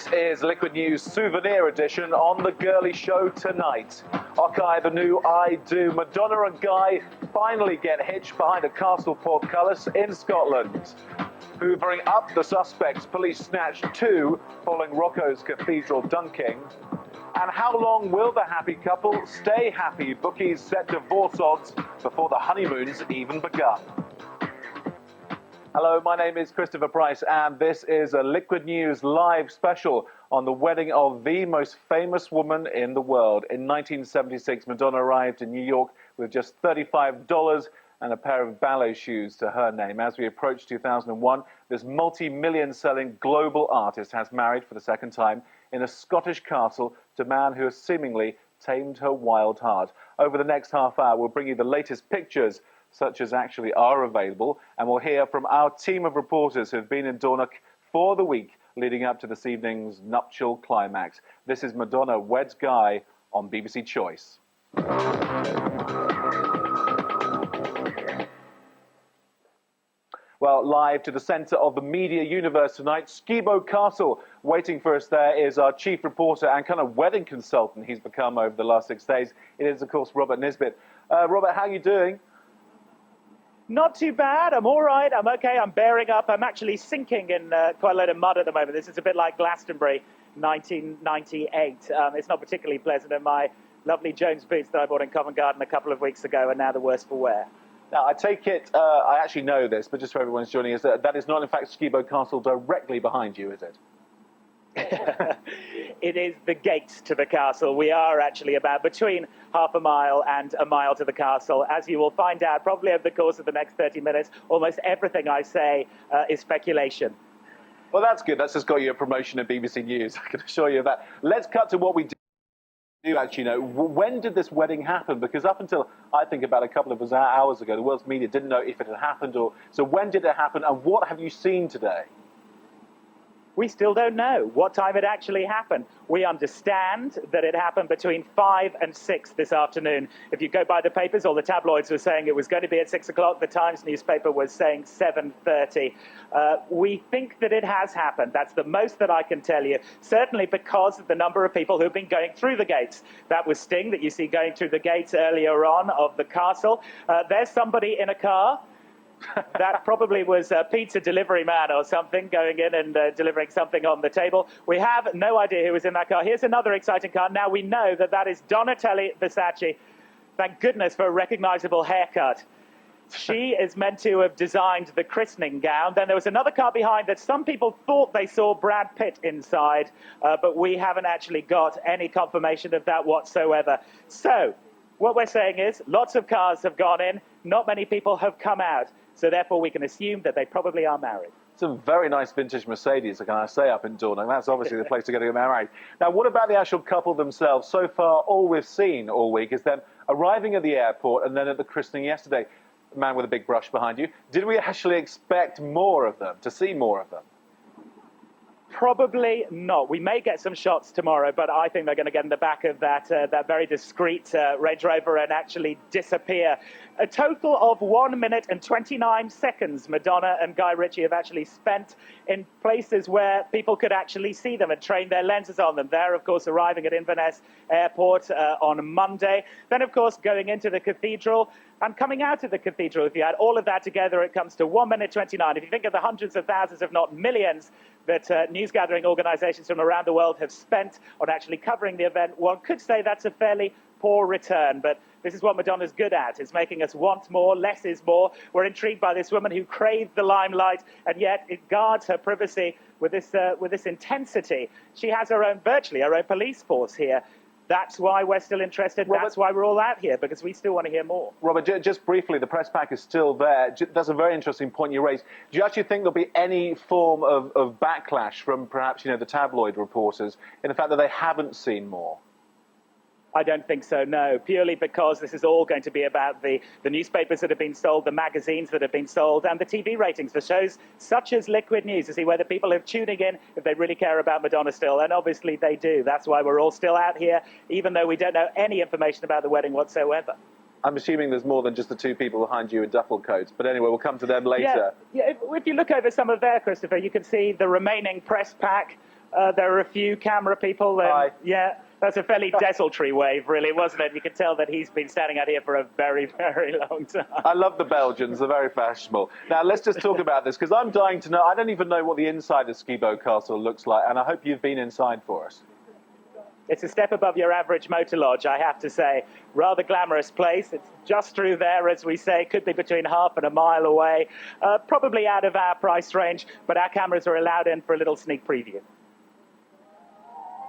This is Liquid News Souvenir Edition on The Girly Show tonight. Okay, the new I Do. Madonna and Guy finally get hitched behind a castle portcullis in Scotland. Hoovering up the suspects, police snatched 2 following Rocco's Cathedral dunking. And how long will the happy couple stay happy? Bookies set divorce odds before the honeymoon's even begun. Hello, my name is Christopher Price, and this is a Liquid News live special on the wedding of the most famous woman in the world. In 1976, Madonna arrived in New York with just $35 and a pair of ballet shoes to her name. As we approach 2001, this multi-million selling global artist has married for the second time in a Scottish castle to a man who has seemingly tamed her wild heart. Over the next half hour, we'll bring you the latest pictures such as actually are available, and we'll hear from our team of reporters who've been in Dornoch for the week leading up to this evening's nuptial climax. This is Madonna Weds Guy on BBC Choice. Well, live to the centre of the media universe tonight, Skibo Castle. Waiting for us there is our chief reporter and kind of wedding consultant he's become over the last 6 days. It is, of course, Robert Nisbet. Robert, how are you doing? Not too bad. I'm all right. I'm okay. I'm bearing up. I'm actually sinking in quite a lot of mud at the moment. This is a bit like Glastonbury 1998. It's not particularly pleasant. And my lovely Jones boots that I bought in Covent Garden a couple of weeks ago are now the worse for wear. Now, I take it, I actually know this, but just for everyone who's joining us, that is not, in fact, Skibo Castle directly behind you, is it? It is the gates to the castle. We are actually about between half a mile and a mile to the castle. As you will find out probably over the course of the next 30 minutes, almost everything I say is speculation. Well, that's good. That's just got you a promotion at BBC News, I can assure you of that. Let's cut to what we do actually know. When did this wedding happen? Because up until, I think, about a couple of hours ago, the world's media didn't know if it had happened or... So when did it happen, and what have you seen today? We still don't know what time it actually happened. We understand that it happened between 5 and 6 this afternoon. If you go by the papers, all the tabloids were saying it was going to be at 6 o'clock. The Times newspaper was saying 7:30. We think that it has happened. That's the most that I can tell you, certainly because of the number of people who've been going through the gates. That was Sting that you see going through the gates earlier on of the castle. There's somebody in a car. That probably was a pizza delivery man or something going in and delivering something on the table. We have no idea who was in that car. Here's another exciting car. Now we know that that is Donatella Versace. Thank goodness for a recognizable haircut. She is meant to have designed the christening gown. Then there was another car behind that some people thought they saw Brad Pitt inside, but we haven't actually got any confirmation of that whatsoever. So what we're saying is lots of cars have gone in, not many people have come out. So therefore, we can assume that they probably are married. It's a very nice vintage Mercedes, can I say, up in Dornoch. That's obviously the place to get married. Now, what about the actual couple themselves? So far, all we've seen all week is them arriving at the airport and then at the christening yesterday. The man with a big brush behind you. Did we actually expect more of them, to see more of them? Probably not. We may get some shots tomorrow, but I think they're going to get in the back of that very discreet Range Rover and actually disappear. A total of 1 minute and 29 seconds Madonna and Guy Ritchie have actually spent in places where people could actually see them and train their lenses on them. They're, of course, arriving at Inverness Airport on Monday. Then, of course, going into the cathedral and coming out of the cathedral. If you add all of that together, it comes to 1 minute 29. If you think of the hundreds of thousands, if not millions, that news-gathering organizations from around the world have spent on actually covering the event, one could say that's a fairly poor return. But this is what Madonna's good at. It's making us want more, less is more. We're intrigued by this woman who craved the limelight, and yet it guards her privacy with this intensity. She has virtually her own police force here. That's why we're still interested. Robert, that's why we're all out here, because we still want to hear more. Robert, just briefly, the press pack is still there. That's a very interesting point you raised. Do you actually think there'll be any form of backlash from perhaps, the tabloid reporters in the fact that they haven't seen more? I don't think so, no, purely because this is all going to be about the newspapers that have been sold, the magazines that have been sold, and the TV ratings for shows such as Liquid News to see whether people are tuning in if they really care about Madonna still, and obviously they do. That's why we're all still out here, even though we don't know any information about the wedding whatsoever. I'm assuming there's more than just the 2 people behind you in duffel coats, but anyway, we'll come to them later. Yeah, if you look over some of there, Christopher, you can see the remaining press pack. There are a few camera people. Hi. Yeah, that's a fairly desultory wave, really, wasn't it? You can tell that he's been standing out here for a very, very long time. I love the Belgians. They're very fashionable. Now, let's just talk about this, because I'm dying to know. I don't even know what the inside of Skibo Castle looks like, and I hope you've been inside for us. It's a step above your average motor lodge, I have to say. Rather glamorous place. It's just through there, as we say. Could be between half and a mile away. Probably out of our price range, but our cameras are allowed in for a little sneak preview.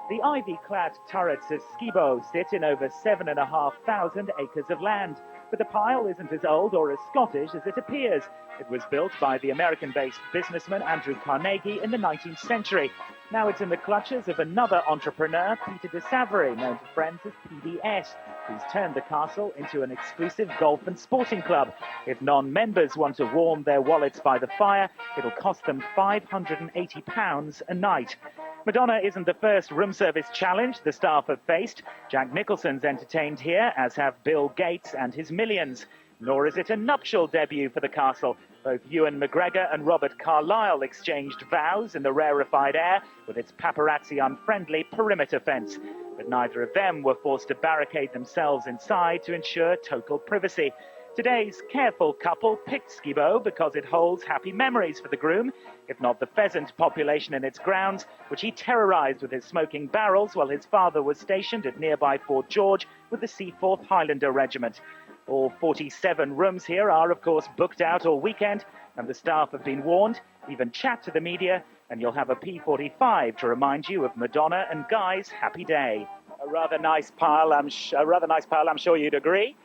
The ivy-clad turrets of Skibo sit in over 7,500 acres of land. But the pile isn't as old or as Scottish as it appears. It was built by the American-based businessman Andrew Carnegie in the 19th century. Now it's in the clutches of another entrepreneur, Peter de Savary, known to friends as PDS, who's turned the castle into an exclusive golf and sporting club. If non-members want to warm their wallets by the fire, it'll cost them £580 a night. Madonna isn't the first room service challenge the staff have faced. Jack Nicholson's entertained here, as have Bill Gates and his millions. Nor is it a nuptial debut for the castle. Both Ewan McGregor and Robert Carlyle exchanged vows in the rarefied air with its paparazzi-unfriendly perimeter fence. But neither of them were forced to barricade themselves inside to ensure total privacy. Today's careful couple picked Skibo because it holds happy memories for the groom, if not the pheasant population in its grounds, which he terrorised with his smoking barrels while his father was stationed at nearby Fort George with the Seaforth Highlander Regiment. All 47 rooms here are, of course, booked out all weekend, and the staff have been warned. Even chat to the media, and you'll have a P45 to remind you of Madonna and Guy's happy day. A rather nice pile, I'm sure you'd agree.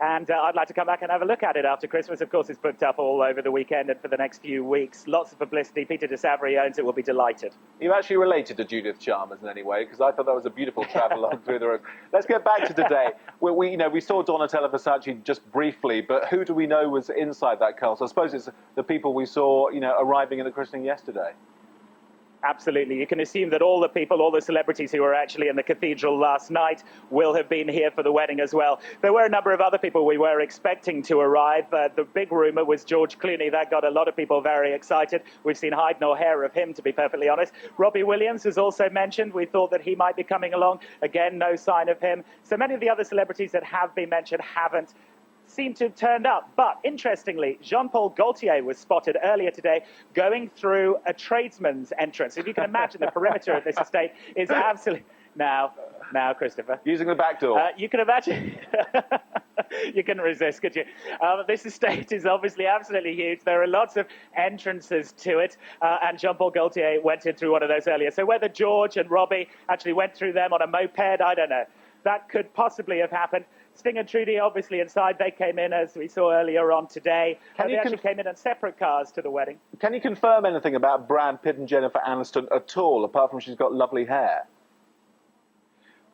And I'd like to come back and have a look at it after Christmas. Of course, it's booked up all over the weekend and for the next few weeks. Lots of publicity. Peter de Savary owns it. Will be delighted. You actually related to Judith Chalmers in any way? Because I thought that was a beautiful travel through the room. Let's get back to today. We saw Donatella Versace just briefly, but who do we know was inside that castle? I suppose it's the people we saw, arriving in the christening yesterday. Absolutely. You can assume that all the people, all the celebrities who were actually in the cathedral last night will have been here for the wedding as well. There were a number of other people we were expecting to arrive. The big rumour was George Clooney. That got a lot of people very excited. We've seen hide nor hair of him, to be perfectly honest. Robbie Williams was also mentioned. We thought that he might be coming along. Again, no sign of him. So many of the other celebrities that have been mentioned haven't seem to have turned up. But interestingly, Jean-Paul Gaultier was spotted earlier today going through a tradesman's entrance. If you can imagine, the perimeter of this estate is absolutely... Now, Christopher. Using the back door. You can imagine... You couldn't resist, could you? This estate is obviously absolutely huge. There are lots of entrances to it, and Jean-Paul Gaultier went in through one of those earlier. So whether George and Robbie actually went through them on a moped, I don't know. That could possibly have happened. Sting and Trudy, obviously, inside. They came in, as we saw earlier on today. They actually came in separate cars to the wedding. Can you confirm anything about Brad Pitt and Jennifer Aniston at all, apart from she's got lovely hair?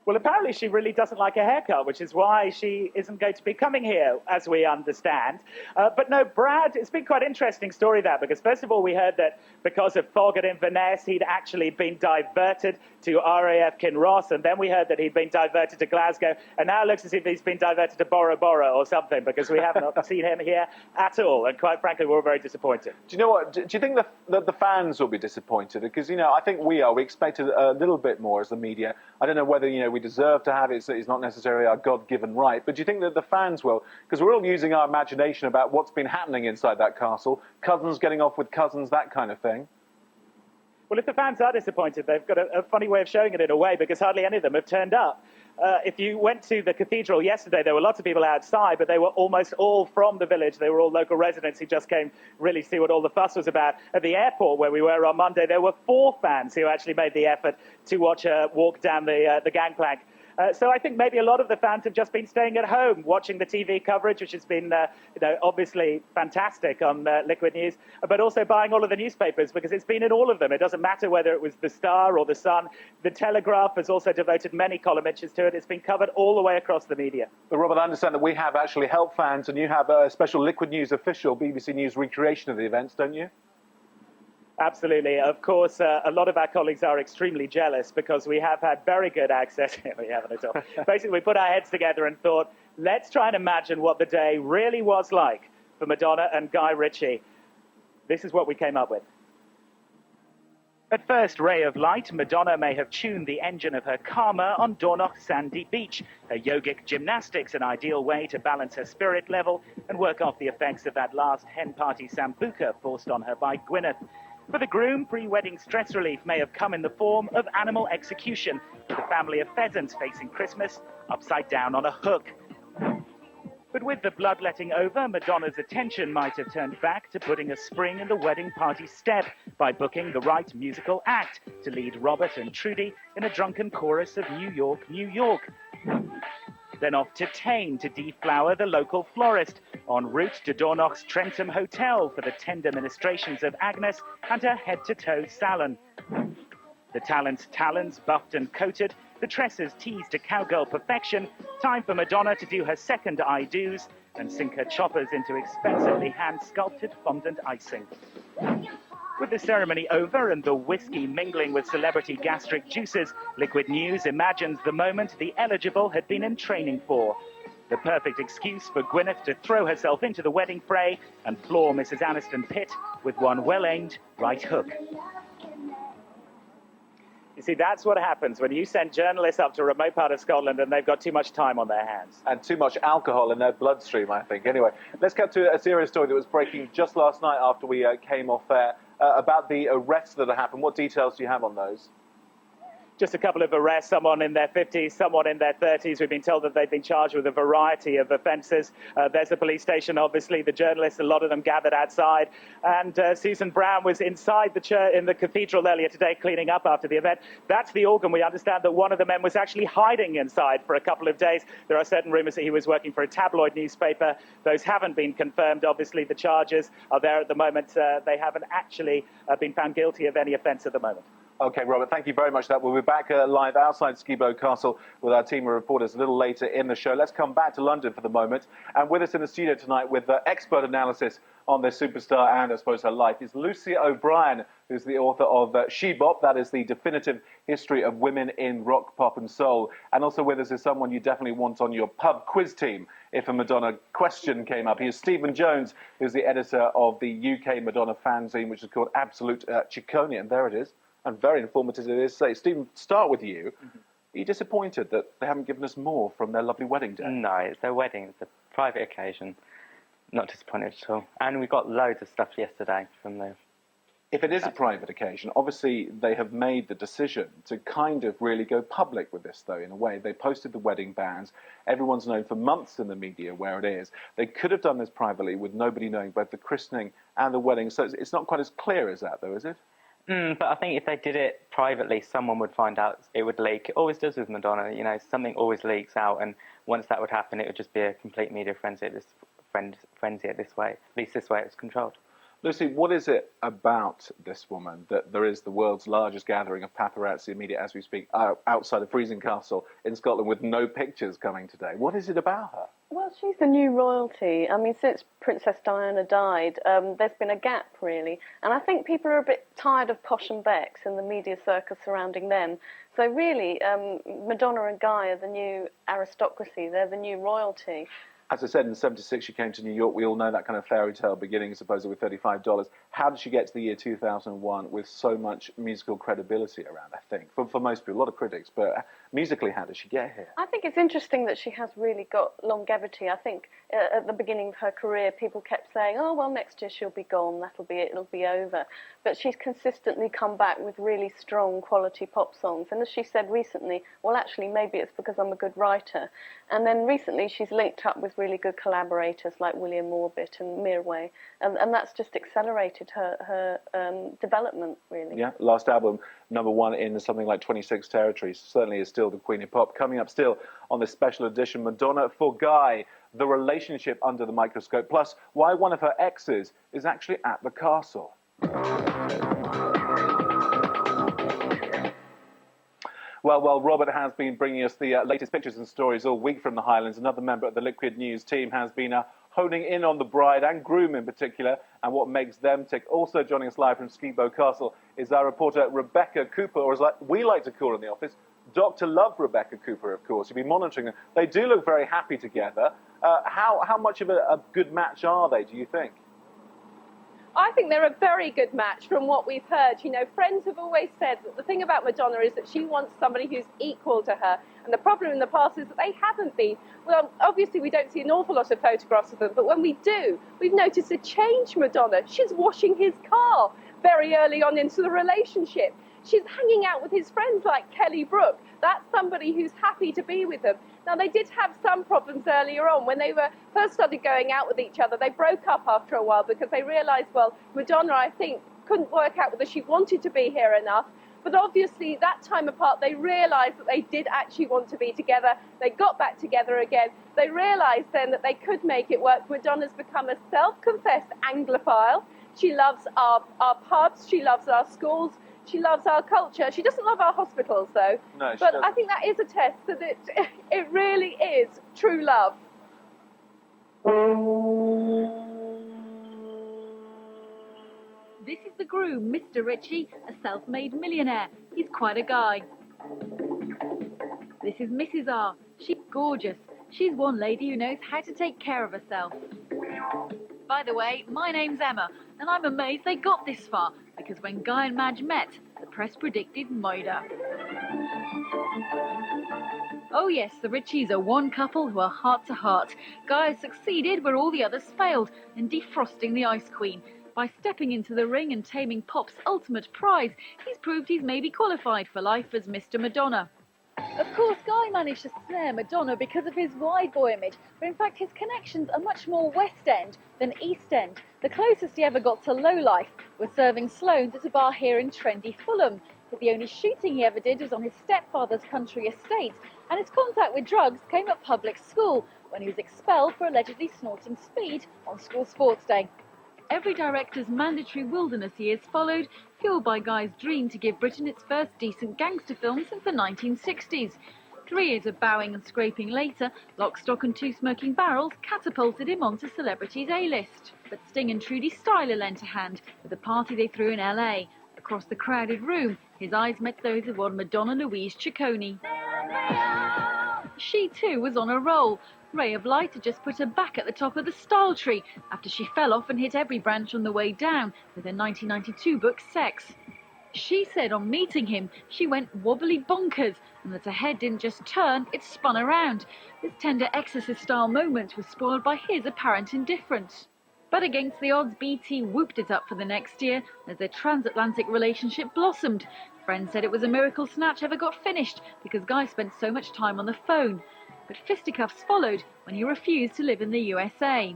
Well, apparently she really doesn't like a haircut, which is why she isn't going to be coming here, as we understand. But no, Brad, it's been quite an interesting story, that, because first of all, we heard that because of fog at Inverness, he'd actually been diverted to RAF Kinross, and then we heard that he'd been diverted to Glasgow, and now it looks as if he's been diverted to Bora Bora or something, because we haven't seen him here at all, and quite frankly, we're very disappointed. Do you know what? Do you think the fans will be disappointed? Because, I think we are. We expected a little bit more as the media. I don't know whether, we deserve to have it. It's not necessarily our God-given right. But do you think that the fans will? Because we're all using our imagination about what's been happening inside that castle. Cousins getting off with cousins, that kind of thing. Well, if the fans are disappointed, they've got a funny way of showing it in a way, because hardly any of them have turned up. If you went to the cathedral yesterday, there were lots of people outside, but they were almost all from the village. They were all local residents who just came really see what all the fuss was about. At the airport where we were on Monday, there were 4 fans who actually made the effort to watch her walk down the gangplank. So I think maybe a lot of the fans have just been staying at home, watching the TV coverage, which has been, obviously fantastic on Liquid News, but also buying all of the newspapers, because it's been in all of them. It doesn't matter whether it was The Star or The Sun. The Telegraph has also devoted many column inches to it. It's been covered all the way across the media. But Robert, I understand that we have actually helped fans, and you have a special Liquid News official BBC News recreation of the events, don't you? Absolutely. Of course, a lot of our colleagues are extremely jealous because we have had very good access. We haven't at all. Basically, we put our heads together and thought, let's try and imagine what the day really was like for Madonna and Guy Ritchie. This is what we came up with. At first ray of light, Madonna may have tuned the engine of her karma on Dornoch's sandy beach. Her yogic gymnastics, an ideal way to balance her spirit level and work off the effects of that last hen party sambuca forced on her by Gwyneth. For the groom, pre-wedding stress relief may have come in the form of animal execution, with a family of pheasants facing Christmas upside down on a hook. But with the bloodletting over, Madonna's attention might have turned back to putting a spring in the wedding party step by booking the right musical act to lead Robert and Trudy in a drunken chorus of New York, New York. Then off to Tain to deflower the local florist, en route to Dornoch's Trentham Hotel for the tender ministrations of Agnes and her head-to-toe salon. The talent's talons buffed and coated, the tresses teased to cowgirl perfection, time for Madonna to do her second I-dos and sink her choppers into expensively hand-sculpted fondant icing. With the ceremony over and the whiskey mingling with celebrity gastric juices, Liquid News imagines the moment the eligible had been in training for. The perfect excuse for Gwyneth to throw herself into the wedding fray and floor Mrs. Aniston Pitt with one well-aimed right hook. You see, that's what happens when you send journalists up to a remote part of Scotland and they've got too much time on their hands. And too much alcohol in their bloodstream, I think. Anyway, let's get to a serious story that was breaking just last night after we came off air about the arrests that have happened. What details do you have on those? Just a couple of arrests, someone in their 50s, someone in their 30s. We've been told that they've been charged with a variety of offences. There's the police station, obviously, the journalists, a lot of them gathered outside. And Susan Brown was inside the church in the cathedral earlier today cleaning up after the event. That's the organ. We understand that one of the men was actually hiding inside for a couple of days. There are certain rumours that he was working for a tabloid newspaper. Those haven't been confirmed. Obviously, the charges are there at the moment. They haven't actually been found guilty of any offence at the moment. OK, Robert, thank you very much for that. We'll be back live outside Skibo Castle with our team of reporters a little later in the show. Let's come back to London for the moment. And with us in the studio tonight with expert analysis on this superstar and, I suppose, her life is Lucy O'Brien, who's the author of She Bop. That is the definitive history of women in rock, pop and soul. And also with us is someone you definitely want on your pub quiz team if a Madonna question came up. He is Stephen Jones, who's the editor of the UK Madonna fanzine, which is called Absolute Ciccone. And there it is. And very informative it is. Say, Stephen, start with you. Are you disappointed that they haven't given us more from their lovely wedding day? No, it's their wedding. It's a private occasion. Not disappointed at all. And we got loads of stuff yesterday from the... If it is a private occasion, obviously they have made the decision to kind of really go public with this, though, in a way. They posted the wedding bands. Everyone's known for months in the media where it is. They could have done this privately with nobody knowing both the christening and the wedding. So it's not quite as clear as that, though, is it? But I think if they did it privately, someone would find out. It would leak. It always does with Madonna. You know, something always leaks out, and once that would happen, it would just be a complete media frenzy at this way. At least this way it was controlled. Lucy, what is it about this woman that there is the world's largest gathering of paparazzi media as we speak outside of Freezing Castle in Scotland with no pictures coming today? What is it about her? Well, she's the new royalty. I mean, since Princess Diana died, there's been a gap, really. And I think people are a bit tired of Posh and Becks and the media circus surrounding them. So really, Madonna and Guy are the new aristocracy. They're the new royalty. As I said, in '76 she came to New York. We all know that kind of fairy tale beginning, supposedly with $35. How did she get to the year 2001 with so much musical credibility around, I think? For most people, a lot of critics, but musically, how did she get here? I think it's interesting that she has really got longevity. I think at the beginning of her career, people kept saying, oh, well, next year she'll be gone, that'll be it, it'll be over. But she's consistently come back with really strong quality pop songs. And as she said recently, well, actually, maybe it's because I'm a good writer. And then recently, she's linked up with really good collaborators like William Orbit and Mirwais. And that's just accelerated her development, really. Yeah, last album, #1 in something like 26 territories, certainly is still the Queen of Pop. Coming up still on this special edition, Madonna for Guy, the relationship under the microscope, plus why one of her exes is actually at the castle. Well, Robert has been bringing us the latest pictures and stories all week from the Highlands. Another member of the Liquid News team has been honing in on the bride and groom in particular and what makes them tick. Also joining us live from Skibo Castle is our reporter Rebecca Cooper, or as we like to call her in the office, Dr. Love Rebecca Cooper, of course. You've been monitoring them. They do look very happy together. How much of a good match are they, do you think? I think they're a very good match from what we've heard. You know, friends have always said that the thing about Madonna is that she wants somebody who's equal to her. And the problem in the past is that they haven't been. Well, obviously we don't see an awful lot of photographs of them, but when we do, we've noticed a change from Madonna. She's washing his car very early on into the relationship. She's hanging out with his friends like Kelly Brook. That's somebody who's happy to be with them. Now, they did have some problems earlier on. When they first started going out with each other, they broke up after a while because they realised, well, Madonna, I think, couldn't work out whether she wanted to be here enough. But obviously, that time apart, they realised that they did actually want to be together. They got back together again. They realised then that they could make it work. Madonna's become a self-confessed Anglophile. She loves our pubs. She loves our schools. She loves our culture. She doesn't love our hospitals, though. No, she but doesn't. I think that is a test that it really is true love. This is the groom, Mr. Ritchie, a self-made millionaire. He's quite a guy. This is Mrs. R. She's gorgeous. She's one lady who knows how to take care of herself. By the way, my name's Emma, and I'm amazed they got this far, because when Guy and Madge met, the press predicted murder. Oh yes, the Ritchies are one couple who are heart to heart. Guy has succeeded where all the others failed in defrosting the Ice Queen. By stepping into the ring and taming Pop's ultimate prize, he's proved he's maybe qualified for life as Mr. Madonna. Of course, Guy managed to snare Madonna because of his wide boy image, but in fact his connections are much more West End than East End. The closest he ever got to lowlife was serving Sloanes at a bar here in trendy Fulham. But the only shooting he ever did was on his stepfather's country estate, and his contact with drugs came at public school, when he was expelled for allegedly snorting speed on school sports day. Every director's mandatory wilderness years followed, fueled by Guy's dream to give Britain its first decent gangster film since the 1960s. 3 years of bowing and scraping later, Lock, Stock and Two Smoking Barrels catapulted him onto celebrities' A-list. But Sting and Trudy Styler lent a hand with a party they threw in LA. Across the crowded room, his eyes met those of one Madonna Louise Ciccone. She too was on a roll. Ray of Light had just put her back at the top of the style tree after she fell off and hit every branch on the way down with her 1992 book Sex. She said on meeting him she went wobbly bonkers and that her head didn't just turn, it spun around. This tender exorcist-style moment was spoiled by his apparent indifference. But against the odds, BT whooped it up for the next year as their transatlantic relationship blossomed. Friends said it was a miracle Snatch ever got finished because Guy spent so much time on the phone. But fisticuffs followed when he refused to live in the USA.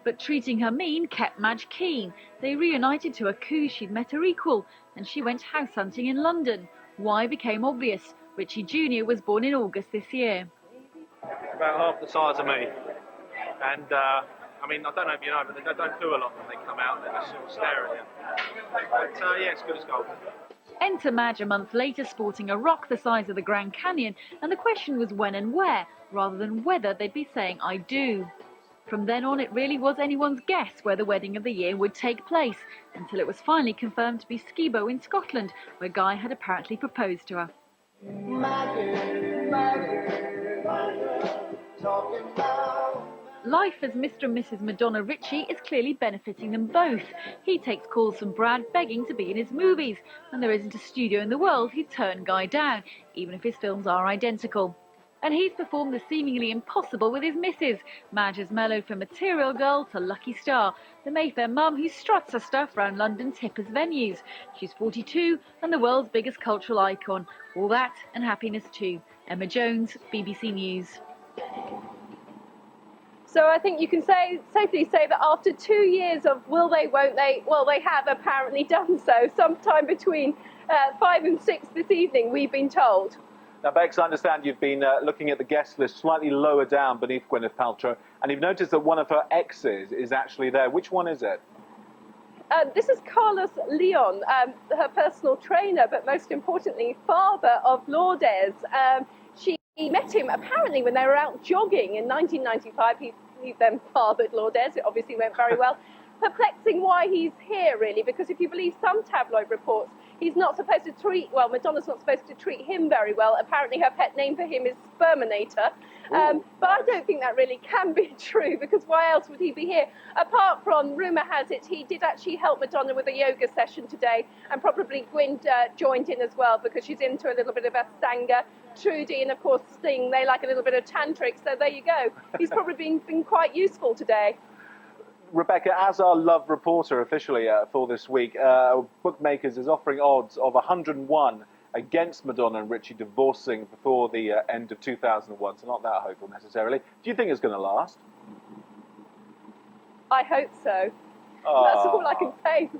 But treating her mean kept Madge keen. They reunited to a coup she'd met her equal, and she went house hunting in London. Why became obvious. Ritchie Jr. was born in August this year. About half the size of me. And, I mean, I don't know if you know, but they don't do a lot when they come out. They just sort of stare at you. But, yeah, it's good as gold. Enter Madge a month later sporting a rock the size of the Grand Canyon, and the question was when and where, rather than whether they'd be saying I do. From then on, it really was anyone's guess where the wedding of the year would take place, until it was finally confirmed to be Skibo in Scotland, where Guy had apparently proposed to her. Life as Mr. and Mrs. Madonna Ritchie is clearly benefiting them both. He takes calls from Brad begging to be in his movies, and there isn't a studio in the world who'd turn Guy down, even if his films are identical. And he's performed the seemingly impossible with his missus. Madge has mellowed from Material Girl to Lucky Star, the Mayfair mum who struts her stuff round London's hippest venues. She's 42 and the world's biggest cultural icon. All that and happiness too. Emma Jones, BBC News. So I think you can safely say that after 2 years of will they, won't they, well, they have apparently done so. Sometime between 5 and 6 this evening, we've been told. Now, Bex, I understand you've been looking at the guest list slightly lower down beneath Gwyneth Paltrow, and you've noticed that one of her exes is actually there. Which one is it? This is Carlos Leon, her personal trainer, but most importantly, father of Lourdes. She met him apparently when they were out jogging in 1995. He then fathered Lourdes. It obviously went very well. Perplexing why he's here, really, because if you believe some tabloid reports, he's not supposed to Madonna's not supposed to treat him very well. Apparently her pet name for him is Sperminator. But I don't think that really can be true, because why else would he be here? Apart from, rumour has it, he did actually help Madonna with a yoga session today, and probably Gwyn joined in as well, because she's into a little bit of Astanga. Trudy and, of course, Sting, they like a little bit of tantric, so there you go. He's probably been quite useful today. Rebecca, as our love reporter officially for this week, Bookmakers is offering odds of 101 against Madonna and Ritchie divorcing before the end of 2001, so not that hopeful necessarily. Do you think it's going to last? I hope so. That's all I can say.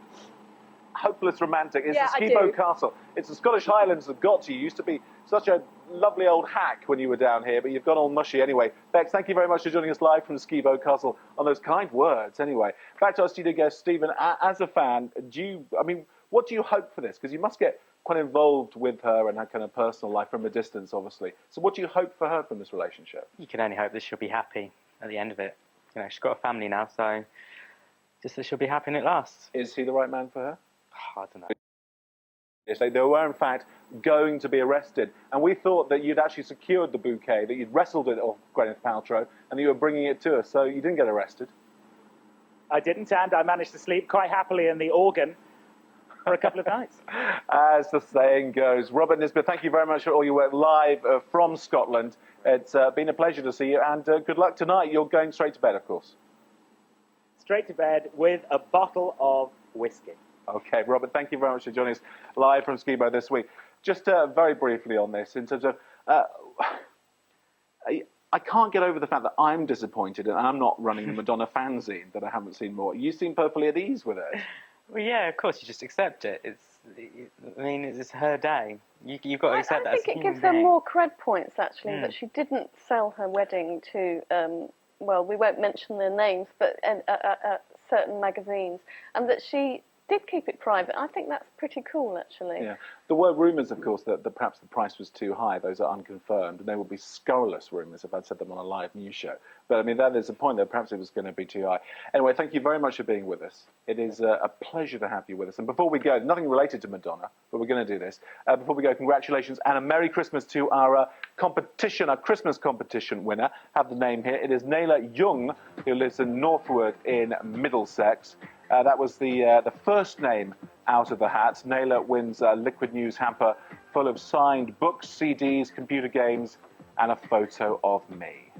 Hopeless romantic. It's Yeah, the Skibo Castle. It's the Scottish Highlands that got you. You used to be such a lovely old hack when you were down here, but you've gone all mushy anyway. Bex, thank you very much for joining us live from the Skibo Castle on those kind words. Anyway, back to our studio guest, Stephen. As a fan, what do you hope for this? Because you must get quite involved with her and her kind of personal life from a distance, obviously. So what do you hope for her from this relationship? You can only hope that she'll be happy at the end of it. You know, she's got a family now, so just that she'll be happy and it lasts. Is he the right man for her? I don't know. Yes, they were, in fact, going to be arrested. And we thought that you'd actually secured the bouquet, that you'd wrestled it off Gwyneth Paltrow, and that you were bringing it to us, so you didn't get arrested. I didn't, and I managed to sleep quite happily in the organ for a couple of nights. As the saying goes. Robert Nisbet, thank you very much for all your work live from Scotland. It's been a pleasure to see you, and good luck tonight. You're going straight to bed, of course. Straight to bed with a bottle of whiskey. Okay, Robert, thank you very much for joining us live from Skibo this week. Just very briefly on this, in terms of, I can't get over the fact that I'm disappointed and I'm not running the Madonna fanzine, that I haven't seen more. You seem perfectly at ease with it. Well, yeah, of course, you just accept it. It's her day. You've got to accept that. I think it gives her more cred points, actually, that she didn't sell her wedding to, we won't mention their names, but certain magazines, and that she did keep it private. I think that's pretty cool, actually. Yeah. There were rumours, of course, that perhaps the price was too high. Those are unconfirmed, and they would be scurrilous rumours if I'd said them on a live news show. But, I mean, that is a point that perhaps it was going to be too high. Anyway, thank you very much for being with us. It is a pleasure to have you with us. And before we go, nothing related to Madonna, but we're going to do this. Before we go, congratulations and a Merry Christmas to our competition, our Christmas competition winner. Have the name here. It is Naila Young, who lives in Northwood in Middlesex. That was the first name out of the hat. Naila wins a Liquid News hamper full of signed books, CDs, computer games, and a photo of me.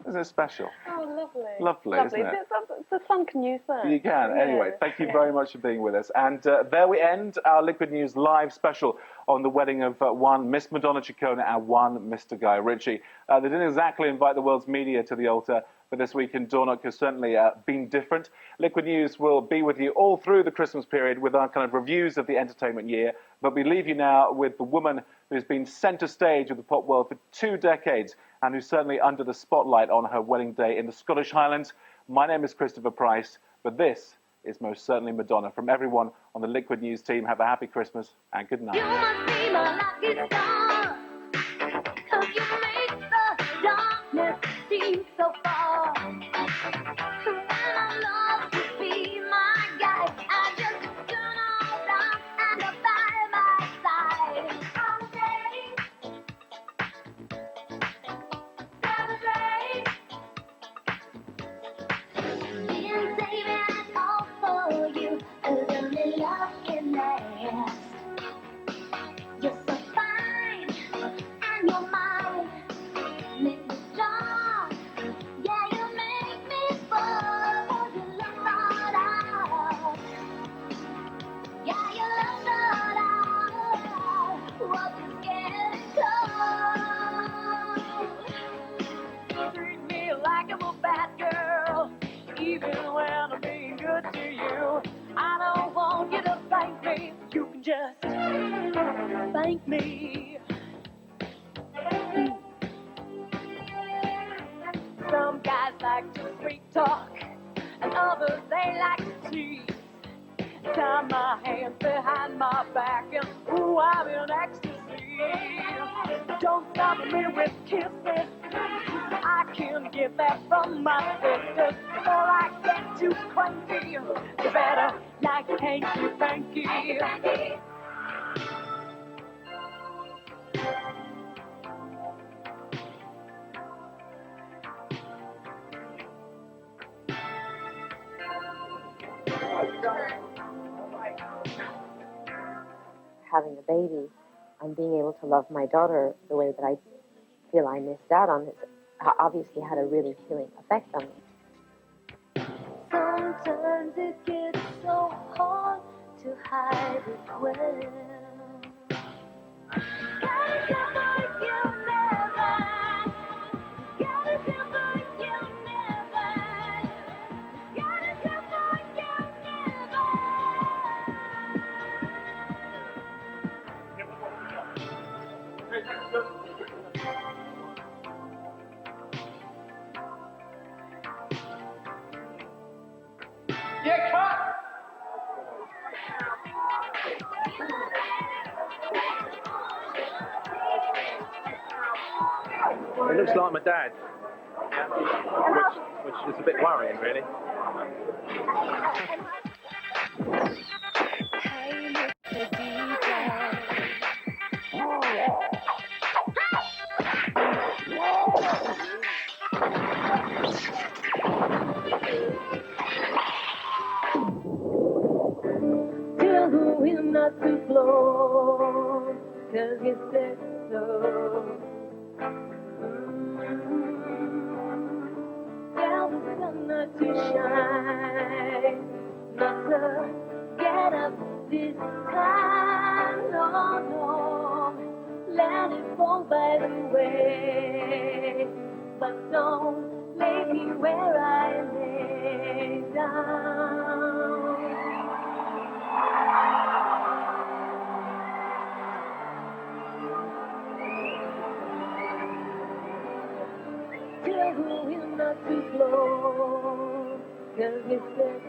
Isn't it special? Oh, lovely. Lovely, isn't it? The sun can use that. You can. Yeah. Anyway, thank you very much for being with us. And there we end our Liquid News live special on the wedding of one Miss Madonna Ciccone and one Mr. Guy Ritchie. They didn't exactly invite the world's media to the altar, but this week in Dornoch has certainly been different. Liquid News will be with you all through the Christmas period with our kind of reviews of the entertainment year. But we leave you now with the woman who's been centre stage of the pop world for 2 decades and who's certainly under the spotlight on her wedding day in the Scottish Highlands. My name is Christopher Price, but this is most certainly Madonna. From everyone on the Liquid News team, have a happy Christmas and good night. You must be my lucky star, 'cause you make the darkness seem so far. When I love to be my guide, I just turn on down and you're by my side. Celebrate, being saving it all for you, 'cause only love can last. You're so fine, and you're mine. Make me strong, yeah, you make me fall. 'Cause you look right out, yeah, you look right out. What you getting cold? Treat me like I'm a bad girl, even when I'm being good to you. I don't want you to thank me, you can just thank me. Some guys like to sweet talk, and others they like to tease. Tie my hands behind my back, and ooh, I'm in ecstasy. Don't stop me with kisses, I can get that from my sisters. Before I get too crazy, you better like hanky panky. Having a baby and being able to love my daughter the way that I feel I missed out on it obviously had a really healing effect on me. Sometimes it gets so hard to hide it well. Gotta come like you never. Gotta come like you never. Gotta come like you never. It looks like my dad, which is a bit worrying, really. Tell the wind not to blow, 'cause you said so. Tell the sun not to shine, not to get up this time, no, no. Let it fall by the way, but don't lay me where I lay down. Tell the wind not to blow, 'cause you said